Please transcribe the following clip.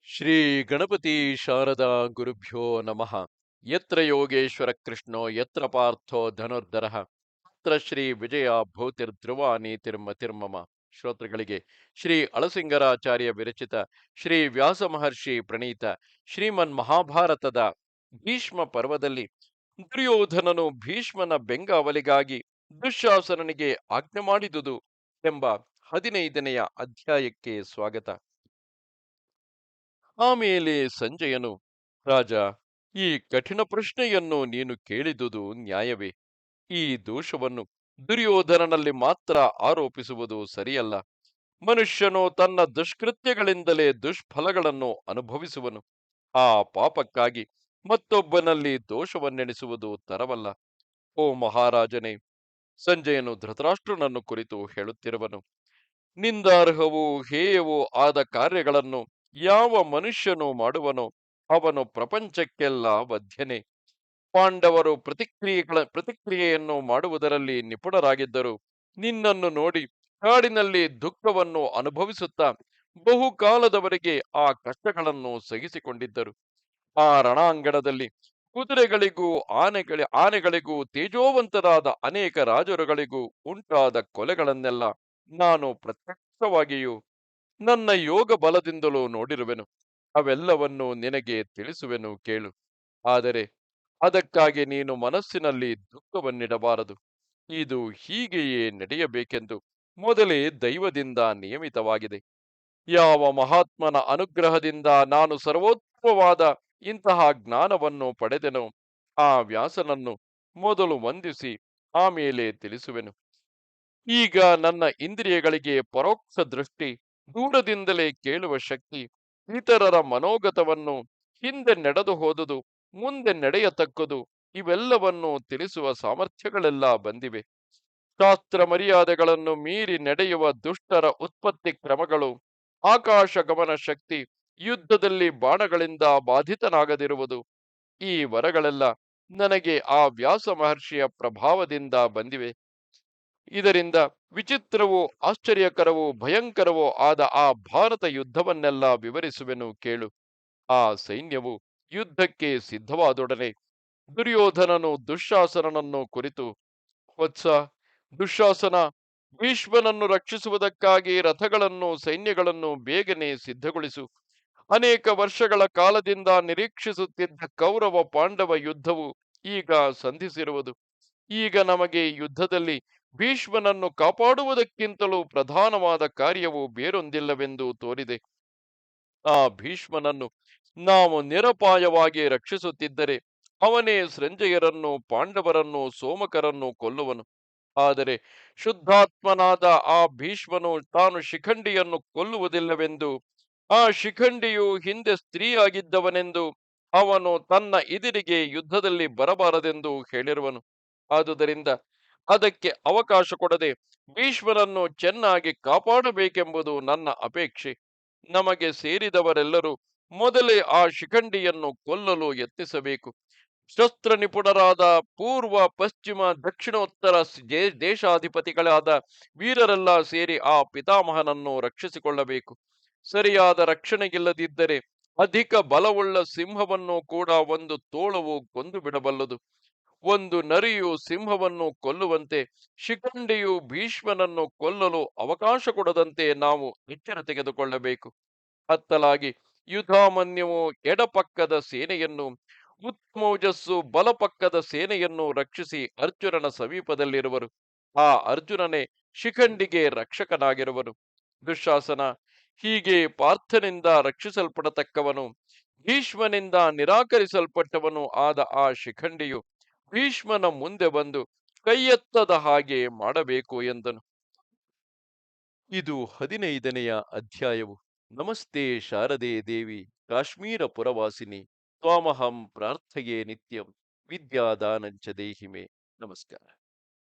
ಶ್ರೀ ಗಣಪತಿ ಶಾರದಾ ಗುರುಭ್ಯೋ ನಮಃ. ಯತ್ರ ಯೋಗೇಶ್ವರ ಕೃಷ್ಣೋ ಯತ್ರ ಪಾರ್ಥೋ ಧನುರ್ಧರಃ ತತ್ರ ಶ್ರೀ ವಿಜಯ ಭೂತಿರ್ಧ್ರುವ ನೀತಿರ್ಮತಿರ್ಮಮ. ಶ್ರೋತೃಗಳಿಗೆ ಶ್ರೀ ಅಳಸಿಂಗರಾಚಾರ್ಯ ವಿರಚಿತ ಶ್ರೀ ವ್ಯಾಸ ಮಹರ್ಷಿ ಪ್ರಣೀತ ಶ್ರೀಮನ್ ಮಹಾಭಾರತದ ಭೀಷ್ಮ ಪರ್ವದಲ್ಲಿ ದುರ್ಯೋಧನನು ಭೀಷ್ಮನ ಬೆಂಗಾವಲಿಗಾಗಿ ದುಶ್ಯಾಸನನಿಗೆ ಆಜ್ಞೆ ಮಾಡಿದುದು ಎಂಬ 15ನೆಯ ಅಧ್ಯಾಯಕ್ಕೆ ಸ್ವಾಗತ. ಆಮೇಲೆ ಸಂಜಯನು, ರಾಜ, ಈ ಕಠಿಣ ಪ್ರಶ್ನೆಯನ್ನು ನೀನು ಕೇಳಿದುದು ನ್ಯಾಯವೇ? ಈ ದೋಷವನ್ನು ದುರ್ಯೋಧನನಲ್ಲಿ ಮಾತ್ರ ಆರೋಪಿಸುವುದು ಸರಿಯಲ್ಲ. ಮನುಷ್ಯನು ತನ್ನ ದುಷ್ಕೃತ್ಯಗಳಿಂದಲೇ ದುಷ್ಫಲಗಳನ್ನು ಅನುಭವಿಸುವನು. ಆ ಪಾಪಕ್ಕಾಗಿ ಮತ್ತೊಬ್ಬನಲ್ಲಿ ದೋಷವನ್ನೆಣಿಸುವುದು ತರವಲ್ಲ. ಓ ಮಹಾರಾಜನೇ, ಸಂಜಯನು ಧೃತರಾಷ್ಟ್ರನನ್ನು ಕುರಿತು ಹೇಳುತ್ತಿರುವನು. ನಿಂದಾರ್ಹವೂ ಹೇಯವೂ ಆದ ಕಾರ್ಯಗಳನ್ನು ಯಾವ ಮನುಷ್ಯನು ಮಾಡುವನೋ ಅವನು ಪ್ರಪಂಚಕ್ಕೆಲ್ಲ ಬದ್ಧನೇ. ಪಾಂಡವರು ಪ್ರತಿಕ್ರಿಯೆಯನ್ನು ಮಾಡುವುದರಲ್ಲಿ ನಿಪುಣರಾಗಿದ್ದರು. ನಿನ್ನನ್ನು ನೋಡಿ ಕಾಡಿನಲ್ಲಿ ದುಃಖವನ್ನು ಅನುಭವಿಸುತ್ತಾ ಬಹುಕಾಲದವರೆಗೆ ಆ ಕಷ್ಟಗಳನ್ನು ಸಹಿಸಿಕೊಂಡಿದ್ದರು. ಆ ರಣಾಂಗಣದಲ್ಲಿ ಕುದುರೆಗಳಿಗೂ ಆನೆಗಳಿಗೂ ತೇಜೋವಂತರಾದ ಅನೇಕ ರಾಜರುಗಳಿಗೂ ಉಂಟಾದ ಕೊಲೆಗಳನ್ನೆಲ್ಲ ನಾನು ಪ್ರತ್ಯಕ್ಷವಾಗಿಯೂ ನನ್ನ ಯೋಗ ಬಲದಿಂದಲೂ ನೋಡಿರುವೆನು. ಅವೆಲ್ಲವನ್ನು ನಿನಗೆ ತಿಳಿಸುವೆನು, ಕೇಳು. ಆದರೆ ಅದಕ್ಕಾಗಿ ನೀನು ಮನಸ್ಸಿನಲ್ಲಿ ದುಃಖವನ್ನಿಡಬಾರದು. ಇದು ಹೀಗೆಯೇ ನಡೆಯಬೇಕೆಂದು ಮೊದಲೇ ದೈವದಿಂದ ನಿಯಮಿತವಾಗಿದೆ. ಯಾವ ಮಹಾತ್ಮನ ಅನುಗ್ರಹದಿಂದ ನಾನು ಸರ್ವೋತ್ತಮವಾದ ಇಂತಹ ಜ್ಞಾನವನ್ನು ಪಡೆದೆನೋ ಆ ವ್ಯಾಸನನ್ನು ಮೊದಲು ವಂದಿಸಿ ಆಮೇಲೆ ತಿಳಿಸುವೆನು. ಈಗ ನನ್ನ ಇಂದ್ರಿಯಗಳಿಗೆ ಪರೋಕ್ಷ ದೃಷ್ಟಿ, ದೂರದಿಂದಲೇ ಕೇಳುವ ಶಕ್ತಿ, ಇತರರ ಮನೋಗತವನ್ನು, ಹಿಂದೆ ನಡೆದು ಹೋದುದು ಮುಂದೆ ನಡೆಯತಕ್ಕದು, ಇವೆಲ್ಲವನ್ನು ತಿಳಿಸುವ ಸಾಮರ್ಥ್ಯಗಳೆಲ್ಲ ಬಂದಿವೆ. ಶಾಸ್ತ್ರ ಮರ್ಯಾದೆಗಳನ್ನು ಮೀರಿ ನಡೆಯುವ ದುಷ್ಟರ ಉತ್ಪತ್ತಿ ಕ್ರಮಗಳು, ಆಕಾಶ ಗಮನ ಶಕ್ತಿ, ಯುದ್ಧದಲ್ಲಿ ಬಾಣಗಳಿಂದ ಬಾಧಿತನಾಗದಿರುವುದು, ಈ ವರಗಳೆಲ್ಲ ನನಗೆ ಆ ವ್ಯಾಸ ಮಹರ್ಷಿಯ ಪ್ರಭಾವದಿಂದ ಬಂದಿವೆ. ಇದರಿಂದ ವಿಚಿತ್ರವೂ ಆಶ್ಚರ್ಯಕರವೂ ಭಯಂಕರವೂ ಆದ ಆ ಭಾರತ ಯುದ್ಧವನ್ನೆಲ್ಲ ವಿವರಿಸುವೆನು, ಕೇಳು. ಆ ಸೈನ್ಯವು ಯುದ್ಧಕ್ಕೆ ಸಿದ್ಧವಾದೊಡನೆ ದುರ್ಯೋಧನನು ದುಶ್ಯಾಸನನನ್ನು ಕುರಿತು, ವತ್ಸ ದುಶ್ಯಾಸನ, ಭೀಷ್ಮನನ್ನು ರಕ್ಷಿಸುವುದಕ್ಕಾಗಿ ರಥಗಳನ್ನು ಸೈನ್ಯಗಳನ್ನು ಬೇಗನೆ ಸಿದ್ಧಗೊಳಿಸು. ಅನೇಕ ವರ್ಷಗಳ ಕಾಲದಿಂದ ನಿರೀಕ್ಷಿಸುತ್ತಿದ್ದ ಕೌರವ ಪಾಂಡವ ಯುದ್ಧವು ಈಗ ಸಂಧಿಸಿರುವುದು. ಈಗ ನಮಗೆ ಯುದ್ಧದಲ್ಲಿ ಭೀಷ್ಮನನ್ನು ಕಾಪಾಡುವುದಕ್ಕಿಂತಲೂ ಪ್ರಧಾನವಾದ ಕಾರ್ಯವು ಬೇರೊಂದಿಲ್ಲವೆಂದು ತೋರಿದೆ. ಆ ಭೀಷ್ಮನನ್ನು ನಾವು ನಿರಪಾಯವಾಗಿ ರಕ್ಷಿಸುತ್ತಿದ್ದರೆ ಅವನೇ ಸಂಜಯರನ್ನು, ಪಾಂಡವರನ್ನು, ಸೋಮಕರನ್ನು ಕೊಲ್ಲುವನು. ಆದರೆ ಶುದ್ಧಾತ್ಮನಾದ ಆ ಭೀಷ್ಮನು ತಾನು ಶಿಖಂಡಿಯನ್ನು ಕೊಲ್ಲುವುದಿಲ್ಲವೆಂದು, ಆ ಶಿಖಂಡಿಯು ಹಿಂದೆ ಸ್ತ್ರೀಯಾಗಿದ್ದವನೆಂದು, ಅವನು ತನ್ನ ಎದುರಿಗೆ ಯುದ್ಧದಲ್ಲಿ ಬರಬಾರದೆಂದು ಹೇಳಿರುವನು. ಆದುದರಿಂದ ಅದಕ್ಕೆ ಅವಕಾಶ ಕೊಡದೆ ಭೀಷ್ಮರನ್ನು ಚೆನ್ನಾಗಿ ಕಾಪಾಡಬೇಕೆಂಬುದು ನನ್ನ ಅಪೇಕ್ಷೆ. ನಮಗೆ ಸೇರಿದವರೆಲ್ಲರೂ ಮೊದಲೇ ಆ ಶಿಖಂಡಿಯನ್ನು ಕೊಲ್ಲಲು ಯತ್ನಿಸಬೇಕು. ಶಸ್ತ್ರ ನಿಪುಣರಾದ ಪೂರ್ವ, ಪಶ್ಚಿಮ, ದಕ್ಷಿಣೋತ್ತರ ದೇಶಾಧಿಪತಿಗಳಾದ ವೀರರೆಲ್ಲ ಸೇರಿ ಆ ಪಿತಾಮಹನನ್ನು ರಕ್ಷಿಸಿಕೊಳ್ಳಬೇಕು. ಸರಿಯಾದ ರಕ್ಷಣೆಗಿಲ್ಲದಿದ್ದರೆ ಅಧಿಕ ಬಲವುಳ್ಳ ಸಿಂಹವನ್ನು ಕೂಡ ಒಂದು ತೋಳವು ಕೊಂದು ಬಿಡಬಲ್ಲದು. ಒಂದು ನರಿಯು ಸಿಂಹವನ್ನು ಕೊಲ್ಲುವಂತೆ ಶಿಖಂಡಿಯು ಭೀಷ್ಮನನ್ನು ಕೊಲ್ಲಲು ಅವಕಾಶ ಕೊಡದಂತೆ ನಾವು ಎಚ್ಚರ ತೆಗೆದುಕೊಳ್ಳಬೇಕು. ಹತ್ತಲಾಗಿ ಯುಧಾಮನ್ಯವು ಎಡಪಕ್ಕದ ಸೇನೆಯನ್ನು, ಉತ್ತಮೌಜಸ್ಸು ಬಲಪಕ್ಕದ ಸೇನೆಯನ್ನು ರಕ್ಷಿಸಿ ಅರ್ಜುನನ ಸಮೀಪದಲ್ಲಿರುವರು. ಆ ಅರ್ಜುನನೇ ಶಿಖಂಡಿಗೆ ರಕ್ಷಕನಾಗಿರುವನು. ದುಶ್ಯಾಸನ, ಹೀಗೆ ಪಾರ್ಥನಿಂದ ರಕ್ಷಿಸಲ್ಪಡತಕ್ಕವನು, ಭೀಷ್ಮನಿಂದ ನಿರಾಕರಿಸಲ್ಪಟ್ಟವನು ಆದ ಆ ಶಿಖಂಡಿಯು ಭೀಷ್ಮನ ಮುಂದೆ ಬಂದು ಕೈಯೆತ್ತದ ಹಾಗೆ ಮಾಡಬೇಕು ಎಂದನು. ಇದು 15ನೆಯ ಅಧ್ಯಾಯವು. ನಮಸ್ತೆ ಶಾರದೆ ದೇವಿ, ಕಾಶ್ಮೀರ ಪುರವಾಸಿನಿ, ತ್ವಾಮಹಂ ಪ್ರಾರ್ಥಯೇ ನಿತ್ಯಂ, ವಿದ್ಯಾದಾನಂಚ ದೇಹಿಮೆ. ನಮಸ್ಕಾರ.